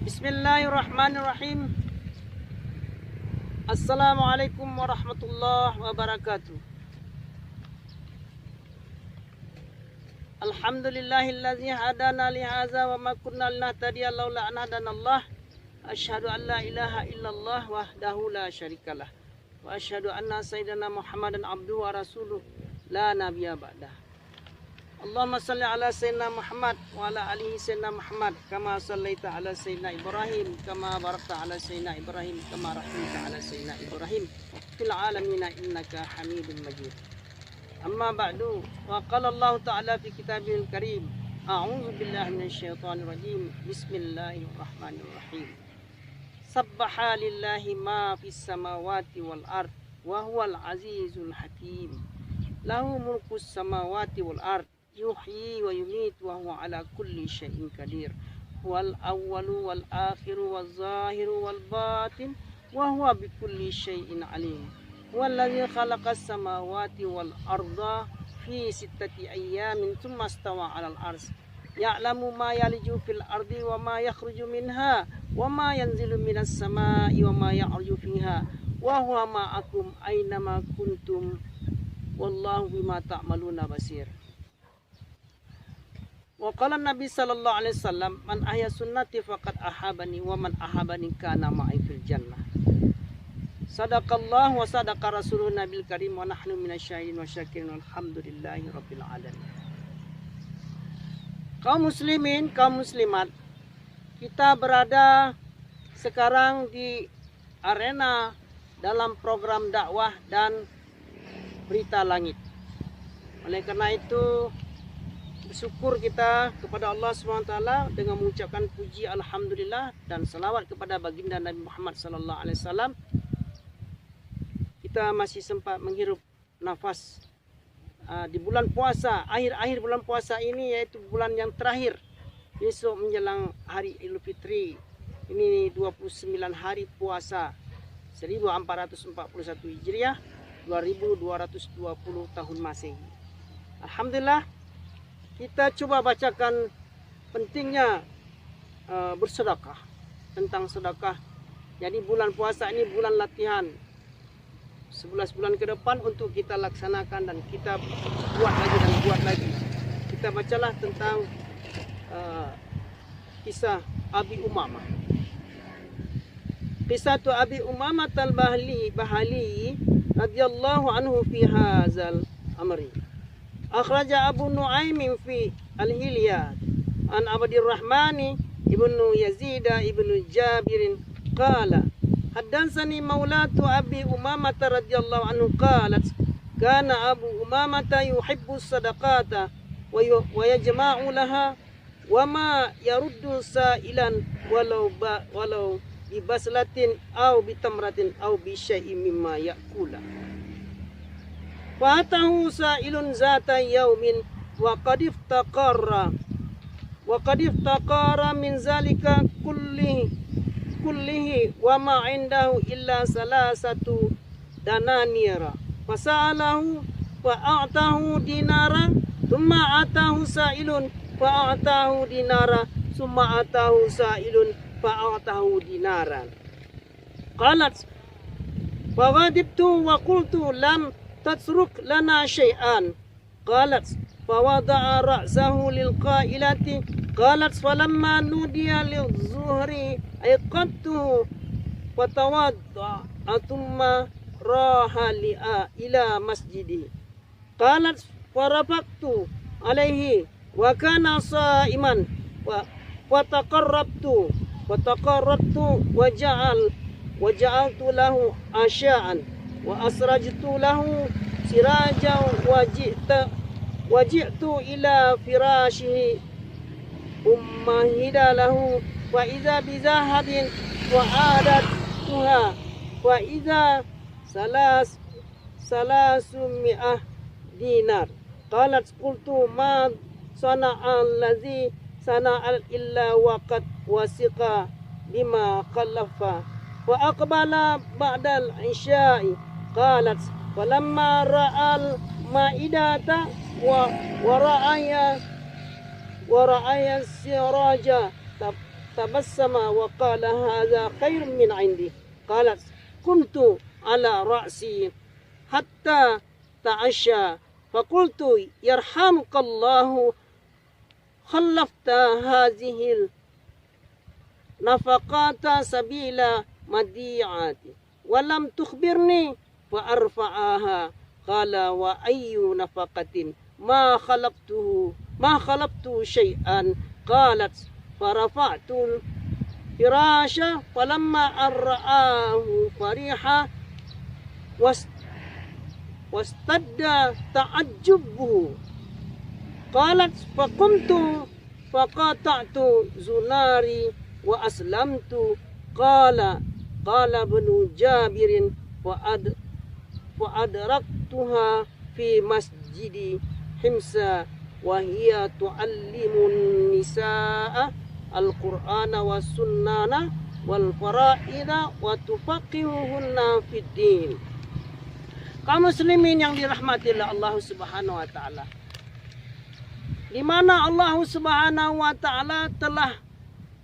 Bismillahirrahmanirrahim. Assalamualaikum warahmatullahi wabarakatuh. Alhamdulillahilladzi hadana li hadza wa ma kunna linahtadiya laula an hadanallah. Asyhadu an la ilaha illallah wahdahu la syarikalah wa asyhadu anna sayyidana Muhammadan abduhu wa rasuluh la nabiyya ba'dah. Allahumma salli ala sayyidina Muhammad wa ala alihi sayyidina Muhammad kama sallaita ala sayyidina Ibrahim kama barakta ala sayyidina Ibrahim kama rahimta ala sayyidina Ibrahim fil alamin innaka Hamidum Majid. Amma ba'du, wa qala Allah ta'ala fi kitabihil karim, a'udzu billahi minasyaitonir rajim. Bismillahirrahmanirrahim. Sabbaha lillahi ma fis samawati wal ard wa huwal azizul hakim. Lahu mulkus samawati wal ard yuhyi wa yumit wa huwa ala kulli syai'in qadir. Wal awwalu wal akhiru wal zahiru wal batin wa huwa bi kulli syai'in alim. Wallazi khalaqas samawati wal arda fi sittati ayyamin tsumma stawa 'alal arsy ya'lamu ma yaliju fil ardi wa ma yakhruju minha wa ma yanzilu minas samai wa ma ya'ruju fiha wa huwa ma'akum aina ma kuntum wallahu bima ta'maluna basir. Wa qala Nabi sallallahu alaihi wasallam, man ahya sunnati faqad ahabani wa man ahabani kana ma'i fil jannah. Sadaqallah wa sadaqa rasulun nabil karim wa nahnu minasyahidin wa syakirin alhamdulillahi rabbil alamin. Kaum muslimin, kaum muslimat, kita berada sekarang di arena dalam program dakwah dan berita langit. Oleh karena itu bersyukur kita kepada Allah SWT dengan mengucapkan puji alhamdulillah dan salawat kepada baginda Nabi Muhammad sallallahu alaihi wasallam. Kita masih sempat menghirup nafas di bulan puasa, akhir-akhir bulan puasa ini, yaitu bulan yang terakhir besok menjelang hari Idul Fitri. Ini 29 hari puasa 1441 Hijriah, 2220 tahun Masehi. Alhamdulillah, kita coba bacakan pentingnya bersedekah, tentang sedekah. Jadi bulan puasa ini bulan latihan 11 bulan ke depan untuk kita laksanakan dan kita buat lagi dan buat lagi. Kita bacalah tentang kisah Abi Umamah. Kisah tu Abi Umamah al-Bahali radhiyallahu anhu fi hadzal amri. Akhraja Abu Nu'aim fi al-Hilyat an Abdurrahman ibnu Yazid ibnu Jabir qala haddatsani maulatu Abi Umamah radhiyallahu anhu qalat kana Abu Umamah yuhibbu sadaqata wa yajma'u laha wa ma yaruddu sa'ilan walau bi baslatin aw bi tamratin aw bi syai'in mimma ya'kula. Fatahu sa'ilun zata yaumin wa qad iftaqara min zalika kullihi wa ma indahu illa salasatu dananira fasa'alahu fa a'tahu dinara thumma atahu sa'ilun fa a'tahu dinara thumma atahu sa'ilun fa a'tahu dinaran. Qalat fa ghadibtu wa qultu lam tatruk lana syai'an. Qalat fa wada'a ra'sahu lil qailati. Qalat falamma nudiya lil zuhri ayqadtu wa tawadda thumma raha ila masjidi. Qalat farafaqtu alaihi wa kana sa'iman wa taqarrabtu wa ja'altu lahu asya'an wa asrajtu lahu sirajan wa ji'tu ila firashihi ummahida lahu wa idza bizahabin wa adatuha wa idza salasummi'ah dinar. Qalat qultu ma sana'a allazi sana'a illa waqad wasiqa bima khalafa wa aqbala ba'dal isya'i. Qalat falamma ra'al ma'idata wa ra'aya siraja تبسم وقال هذا خير من عندي. قالت قمت على رأسي حتى تعشى فقلت يرحمك الله خلفت هذه النفقات سبيل مديعة ولم تخبرني فأرفعها. قال وأي نفقة ما خلقت شيئا. قالت فرفعت الفراش فلما أن رآه فرحا واستد تعجبه. قالت فقمت فقطعت زناري وأسلمت. قال ابن جابر فأدركتها في مسجد حمص وهي تعلم النساء القرآن والسنن والفرائض وتفقههن في الدين. Kaum muslimin yang dirahmati oleh Allah Subhanahu wa taala, di mana Allah Subhanahu wa taala telah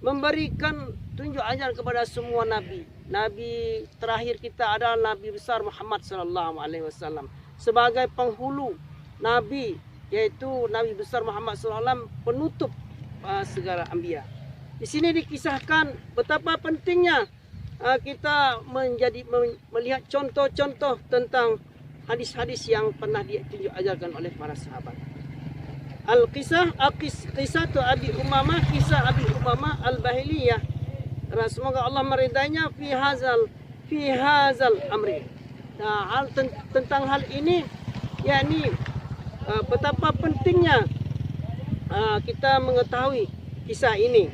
memberikan tunjuk ajar kepada semua nabi. Nabi terakhir kita adalah Nabi besar Muhammad sallallahu alaihi wasallam sebagai penghulu nabi, yaitu Nabi besar Muhammad sallallahu alaihi wasallam penutup segala anbiya. Di sini dikisahkan betapa pentingnya kita melihat contoh-contoh tentang hadis-hadis yang pernah ditunjuk ajarkan oleh para sahabat. Kisah Abi Umamah Al-Bahiliyah. Semoga Allah meridainya fi hazal amri. Nah, tentang hal ini, yakni betapa pentingnya kita mengetahui kisah ini,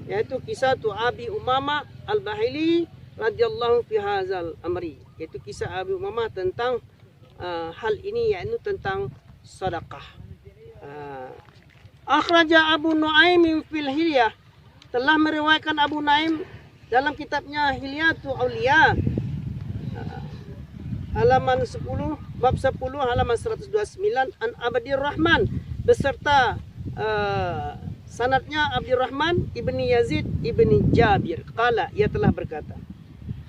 yaitu kisah Abi Umamah Al-Bahili radhiyallahu fi hazal amri, yaitu kisah Abi Umamah tentang hal ini, yaitu tentang sedekah. Akhraja Abu Nuaim fil Hilyah, telah meriwayatkan Abu Nuaim dalam kitabnya Hilyatul Auliya, halaman 10, bab 10 halaman 129, an Abdirrahman beserta sanadnya Abdirrahman ibni Yazid ibni Jabir. Qala, ia telah berkata,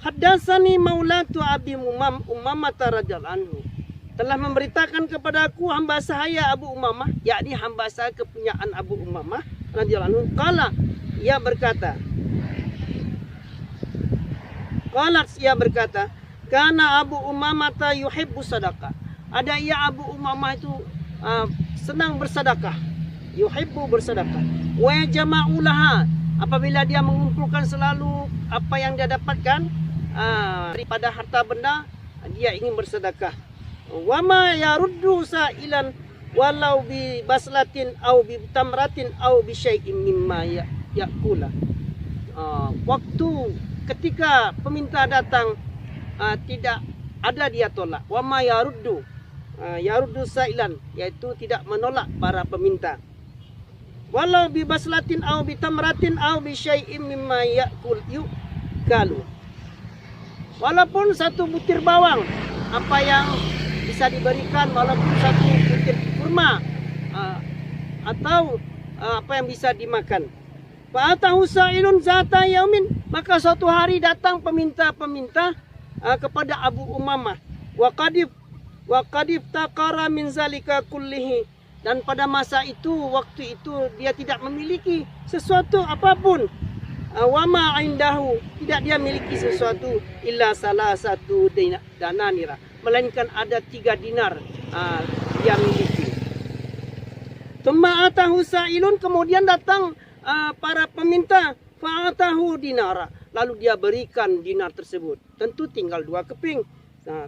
Haddatsani maulatu Abi Umamah radhiyallahu anhu, telah memberitakan kepadaku hamba sahaya Abu Umamah, yakni hamba sahaya kepunyaan Abu Umamah radhiyallahu anhu. Qala, ia berkata, karena Abu Umamah yuhibbu sadaqah. Ada ia Abu Umamah itu senang bersedekah, yuhibbu bersedekah. Wa jama'u laha, apabila dia mengumpulkan selalu apa yang dia dapatkan daripada harta benda, dia ingin bersedekah. Wa ma yaruddu sa'ilan walau bi baslatin au bi tamratin au bi syai'in mimma yakula. Waktu ketika peminta datang, tidak ada dia tolak. Wa ma yaruddu sa'ilan, yaitu tidak menolak para peminta. Walau bi baslatin au bi tamratin au bi syai'in mimma yukalu. Walaupun satu butir bawang, apa yang bisa diberikan, walaupun satu butir kurma atau apa yang bisa dimakan. Fa'atahu sa'ilun zata yaumin, maka suatu hari datang peminta-peminta kepada Abu Umamah. Wa qadif taqara min zalika kullihi, dan pada masa itu, waktu itu dia tidak memiliki sesuatu apapun. Wa ma indahu, tidak dia miliki sesuatu illa salah satu dananira, melainkan ada 3 dinar dia miliki. Tsumma atahu sa'ilun, kemudian datang para peminta, fa'atahu dinara, lalu dia berikan dinar tersebut. Tentu tinggal 2 keping.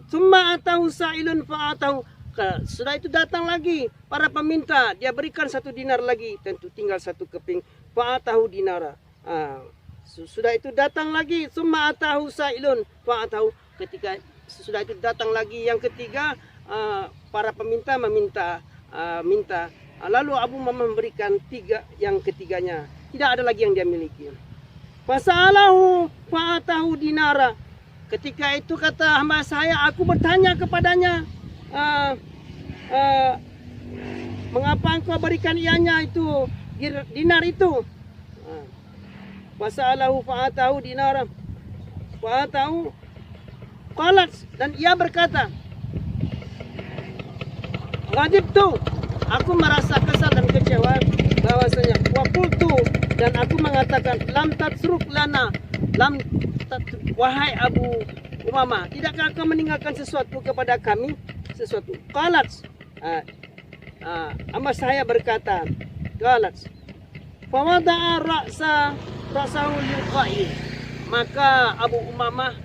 Tsumma atahu sa'ilun fa'atahu, sudah itu datang lagi para peminta, dia berikan 1 dinar lagi, tentu tinggal 1 keping. Fa'atahu dinara. Sudah itu datang lagi, tsumma atahu sa'ilun fa'atahu, ketika sudah itu datang lagi yang ketiga, para peminta minta. Lalu Abu Umamah memberikan 3 yang ketiganya. Tidak ada lagi yang dia miliki. Fasalahu fa'atahu dinara. Ketika itu kata hamba saya, aku bertanya kepadanya, mengapa engkau berikan ianya itu dinar itu? Wasa'alahu fa'atahu dinaram. Fa'atahu qalat, dan ia berkata, ghadibtu, aku merasa kesal dan kecewa bahwasanya waqultu, dan aku mengatakan lam tatruk lana, wahai Abu Umamah, tidakkah kau meninggalkan sesuatu kepada kami, sesuatu? Qalat, Amba saya berkata, qalat fawada'a ra'sahu lilqa'i, maka Abu Umamah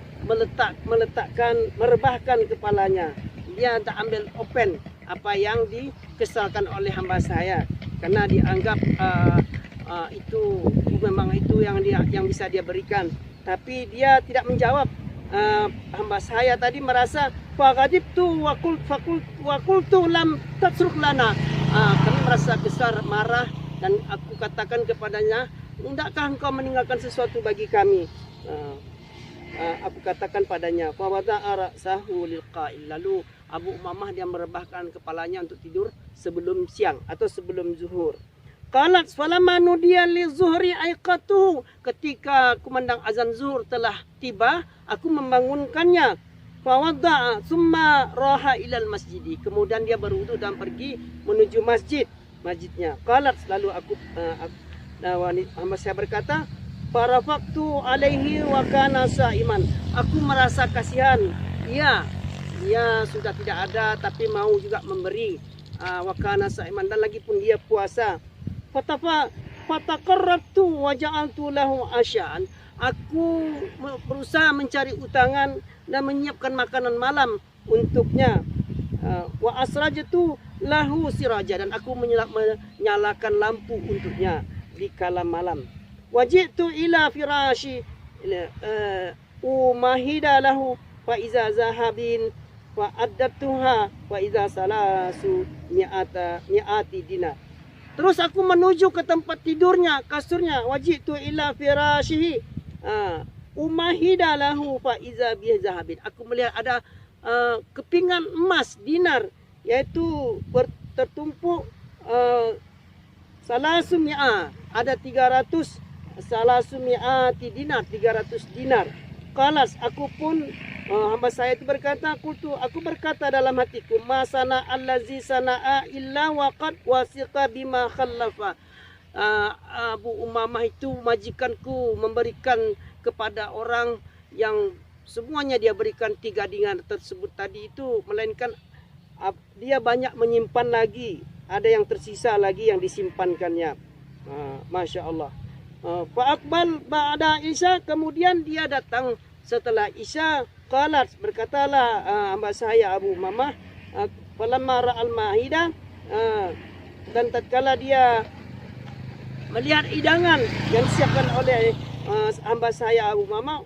merebahkan kepalanya. Dia tak ambil open apa yang dikesalkan oleh hamba saya, karena dianggap itu memang itu yang bisa dia berikan. Tapi dia tidak menjawab. Hamba saya tadi merasa faqadibtu wa qultu lam tatruk lana. Kami merasa kesal, marah, dan aku katakan kepadanya, hendakkah engkau meninggalkan sesuatu bagi kami? Aku katakan padanya, fawada'a ra'sahu lilqa'il, lalu Abu Umamah dia merebahkan kepalanya untuk tidur sebelum siang atau sebelum zuhur. Qalat falamma nudiya li zuhri aiqatuhu, ketika kumandang azan zuhur telah tiba, aku membangunkannya. Fawada'a thumma raha ilal masjidi, kemudian dia berwudu dan pergi menuju masjidnya. Qalat, lalu hamba saya berkata, farafaqtu alaihi wa kana sa'iman, aku merasa kasihan. Ia sudah tidak ada tapi mau juga memberi, wa kana sa'iman, dan lagi pun dia puasa. Fataqarrabtu wa ja'altu lahu asya'an, aku berusaha mencari utangan dan menyiapkan makanan malam untuknya. Wa asrajtu lahu siraja, dan aku menyalakan lampu untuknya di kala malam. Wajitu ila firashi umahida lahu fa iza zahabin wa addatuha wa iza salasu mi'ati dinar. Terus aku menuju ke tempat tidurnya, kasurnya. Wajitu ila firashihi umahida lahu fa iza bizahabin. Aku melihat ada kepingan emas dinar, yaitu tertumpuk salasu mi'a, ada 300 salasu mi'ati dinar, 300 dinar. Qalas, aku pun hamba saya itu berkata, aku berkata dalam hatiku, ma sana allazi sana'a illa waqad wasiqa bima khallafa. Abu Umamah itu majikanku memberikan kepada orang yang semuanya dia berikan 3 dinar tersebut tadi itu, melainkan dia banyak menyimpan lagi, ada yang tersisa lagi yang disimpankannya. Masya Allah. Fa'akbal ba'da Isya, kemudian dia datang setelah Isya. Qalat, berkatalah hamba saya Abu Umamah, falamma ra'al ma'idah, dan tatkala dia melihat hidangan yang disiapkan oleh hamba saya Abu Umamah,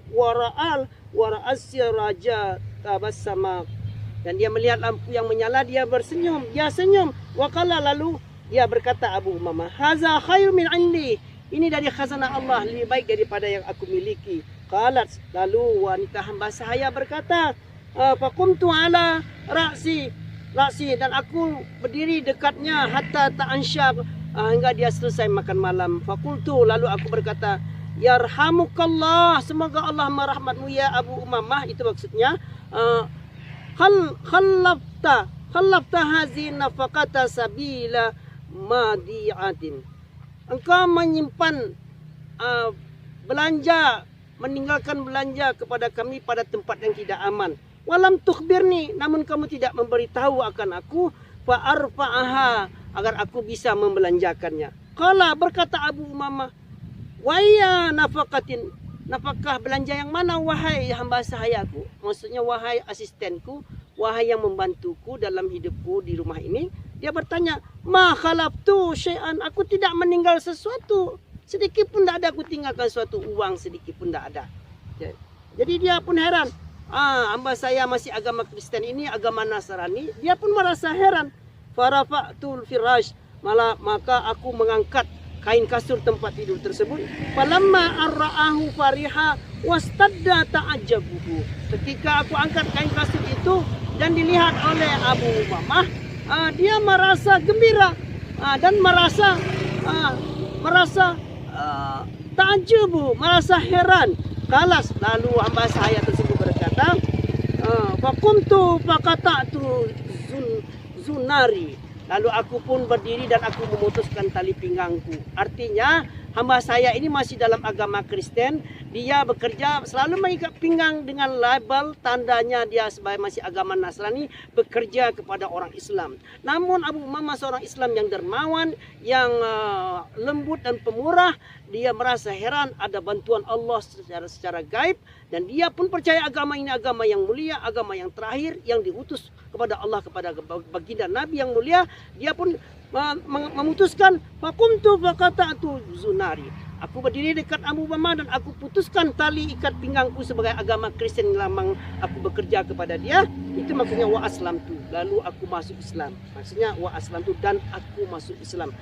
wara'as siraja tabassama, dan dia melihat lampu yang menyala, dia bersenyum, dia senyum. Waqala, lalu dia berkata Abu Umamah, haza khair min indi, ini dari khazanah Allah, lebih baik daripada yang aku miliki. Qalat, lalu wanita hamba saya berkata, faqumtu ala ra'si, dan aku berdiri dekatnya hatta ta'ansya, hingga dia selesai makan malam. Faqultu, lalu aku berkata, yarhamukallah, semoga Allah merahmatmu ya Abu Umamah, itu maksudnya, khallafta hazi nafaqata sabila madi'atin, engkau menyimpan belanja, meninggalkan belanja kepada kami pada tempat yang tidak aman. Walam tukhbirni, namun kamu tidak memberitahu akan aku, fa arfa'aha, agar aku bisa membelanjakannya. Qala, berkata Abu Umamah, waya nafaqatin, nafkah belanja yang mana wahai hamba sahayaku, maksudnya wahai asistenku, wahai yang membantuku dalam hidupku di rumah ini. Dia bertanya, ma khalaftu syai'an, aku tidak meninggal sesuatu, sedikit pun tidak ada, aku tinggalkan suatu uang sedikit pun tidak ada. Jadi dia pun heran, hamba saya masih agama Kristen, ini agama Nasrani. Dia pun merasa heran. Farafa'tul firash, maka aku mengangkat kain kasur tempat tidur tersebut. Falamma arra'ahu fariha wastadda ta'ajjabuhu, ketika aku angkat kain kasur itu dan dilihat oleh Abu Umamah, dia merasa gembira dan merasa ta'ajubu, merasa heran. Kalas, lalu hamba saya tersebut berkata, fakumtu fakata'tu zunari. Lalu aku pun berdiri dan aku memutuskan tali pinggangku. Artinya hamba saya ini masih dalam agama Kristen. Dia bekerja selalu mengikat pinggang dengan label tandanya dia sebagai masih agama Nasrani, bekerja kepada orang Islam. Namun Abu Umamah seorang Islam yang dermawan, yang lembut dan pemurah. Dia merasa heran ada bantuan Allah secara gaib, dan dia pun percaya agama ini agama yang mulia, agama yang terakhir yang diutus kepada Allah, kepada baginda Nabi yang mulia. Dia pun memutuskan fakumtu fakata'tu zunari. Aku berdiri dekat Abu Umamah dan aku putuskan tali ikat pinggangku sebagai agama Kristen yang lama aku bekerja kepada dia. Itu maksudnya wa aslamtu, lalu aku masuk Islam. Maksudnya wa aslamtu, dan aku masuk Islam.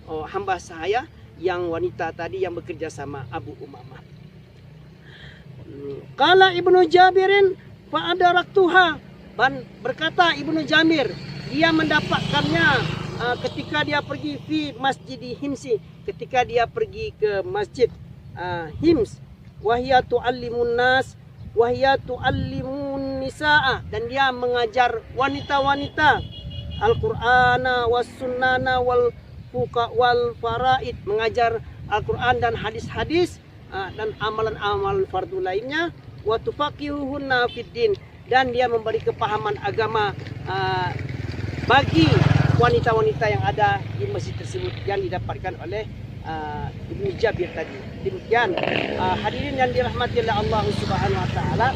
Hamba saya yang wanita tadi yang bekerja sama Abu Umamah. Qala Ibnu Jabirin fa adaraktuha, berkata Ibnu Jamir, dia mendapatkannya ketika dia pergi fi masjid Himsi, ketika dia pergi ke masjid Hims, wahya tu'allimun nas wahya tu'allimun nisaa, dan dia mengajar wanita-wanita Al-Qur'ana was sunnana wal faraid, mengajar Al-Quran dan hadis-hadis dan amalan-amalan fardu lainnya. Wa tufaqihuhunna fid din, dan dia memberi kepahaman agama bagi wanita-wanita yang ada di masjid tersebut yang didapatkan oleh Ibnu Jabir tadi. Demikian hadirin yang dirahmati oleh Allah Subhanahu wa taala.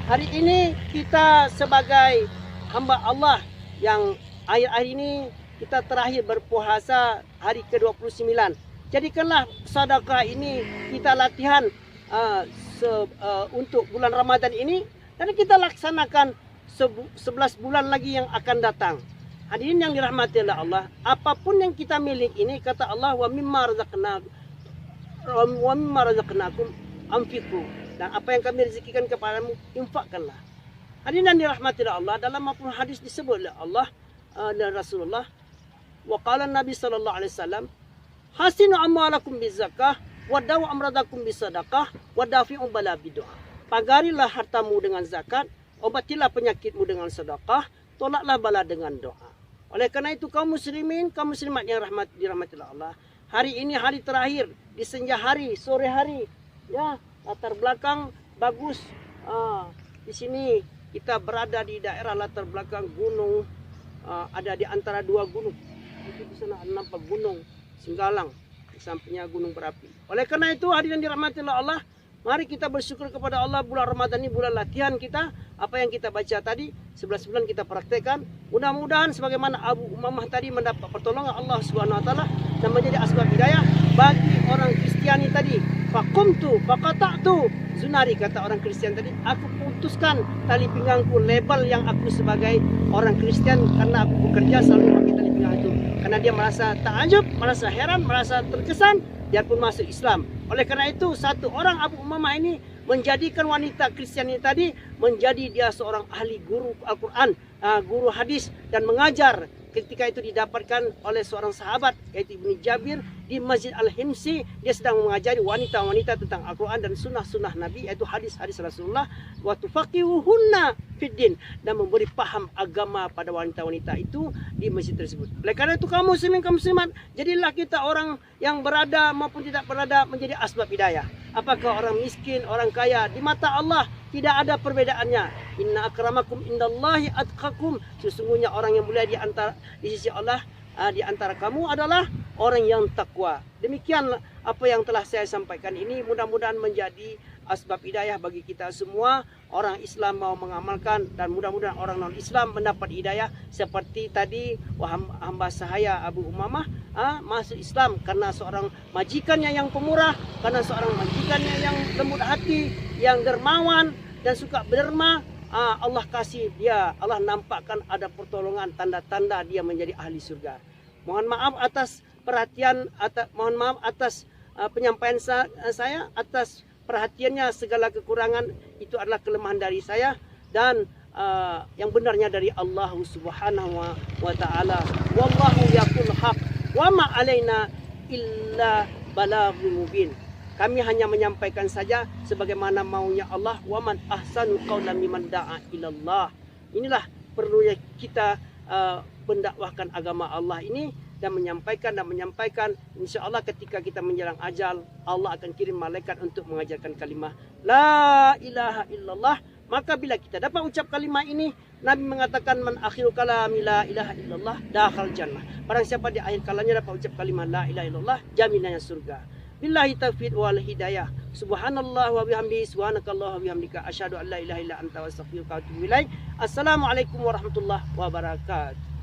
Hari ini kita sebagai hamba Allah yang akhir-akhir ini kita terakhir berpuasa hari ke-29. Jadikanlah sedekah ini kita latihan untuk bulan Ramadan ini, dan kita laksanakan 11 bulan lagi yang akan datang. Hadirin yang dirahmati oleh Allah, apapun yang kita milik ini, kata Allah, wa mimma razaqnakum anfiqu, dan apa yang kami rezekikan kepadamu, infakkanlah. Hadirin yang dirahmati oleh Allah, dalam maupun hadis disebut oleh Allah dan Rasulullah, wa qala Nabi sallallahu alaihi wasallam, hasinu amwalakum bizakah wa dawu amradakum bisadaqah wa dafi'u bala bidu'a. Pagarilah hartamu dengan zakat, obatilah penyakitmu dengan sedekah, tolaklah bala dengan doa. Oleh karena itu kaum muslimin, kaum muslimat yang dirahmati Allah, hari ini hari terakhir di senja hari, sore hari, ya, latar belakang bagus. Di sini kita berada di daerah latar belakang gunung, ada di antara dua gunung. Itu di sana nampak gunung Singgalang, di sampingnya gunung berapi. Oleh karena itu hadirin dirahmati Allah, mari kita bersyukur kepada Allah. Bulan Ramadan ini bulan latihan kita. Apa yang kita baca tadi 11 bulan kita praktekkan. Mudah-mudahan sebagaimana Abu Umamah tadi mendapat pertolongan Allah Subhanahu wa taala dan menjadi asbab hidayah bagi orang Kristiani tadi. Fakumtu faqata'tu zunari, kata orang Kristen tadi, aku putuskan tali pinggangku, label yang aku sebagai orang Kristen karena aku bekerja selalu pakai tali pinggang itu. Karena dia merasa takjub, merasa heran, merasa terkesan, dia pun masuk Islam. Oleh karena itu satu orang Abu Umamah ini menjadikan wanita Kristen ini tadi menjadi dia seorang ahli guru Al-Quran, guru hadis, dan mengajar. Ketika itu didapatkan oleh seorang sahabat yaitu Ibnu Jabir di Masjid Al-Himsi. Dia sedang mengajari wanita-wanita tentang Al-Quran dan sunnah-sunnah Nabi, yaitu hadis-hadis Rasulullah. Wa tufaqihuhunna fiddin, dan memberi paham agama pada wanita-wanita itu di masjid tersebut. Oleh karena itu kaum muslimin, kaum muslimat, jadilah kita orang yang berada maupun tidak berada menjadi asbab hidayah. Apakah orang miskin, orang kaya, di mata Allah tidak ada perbedaannya. Inna akramakum indallahi atqakum, sesungguhnya orang yang mulia di sisi Allah di antara kamu adalah orang yang takwa. Demikian apa yang telah saya sampaikan ini, mudah-mudahan menjadi asbab hidayah bagi kita semua. Orang Islam mau mengamalkan, dan mudah-mudahan orang non-Islam mendapat hidayah seperti tadi hamba saya Abu Umamah masuk Islam karena seorang majikannya yang pemurah, karena seorang majikannya yang lembut hati, yang dermawan dan suka berderma. Allah kasih dia, Allah nampakkan ada pertolongan, tanda-tanda dia menjadi ahli surga. Mohon maaf atas perhatian, mohon maaf atas penyampaian saya, atas perhatiannya. Segala kekurangan itu adalah kelemahan dari saya, dan yang benarnya dari Allah Subhanahu wa taala. Wallahu yaqul haq Wa ma alaina illa balaghul mubin. Kami hanya menyampaikan saja sebagaimana maunya Allah. Wa man ahsanu qawlan mimman da'a ilallah. Inilah perlunya kita mendakwahkan agama Allah ini dan menyampaikan. Insya Allah ketika kita menjelang ajal, Allah akan kirim malaikat untuk mengajarkan kalimah la ilaha illallah. Maka bila kita dapat ucap kalimah ini, Nabi mengatakan man akhiru kalami la ilaha illallah dakhal jannah. Barang siapa di akhir kalanya dapat ucap kalimah la ilaha illallah, jaminannya surga. Billahi taufiq wal hidayah. Subhanallah wa bihamdihi, subhanakallah wa bihamdika, asyhadu an la ilaha illa anta wa astaghfiruka wa atubu ilaik. Assalamualaikum warahmatullahi wabarakatuh.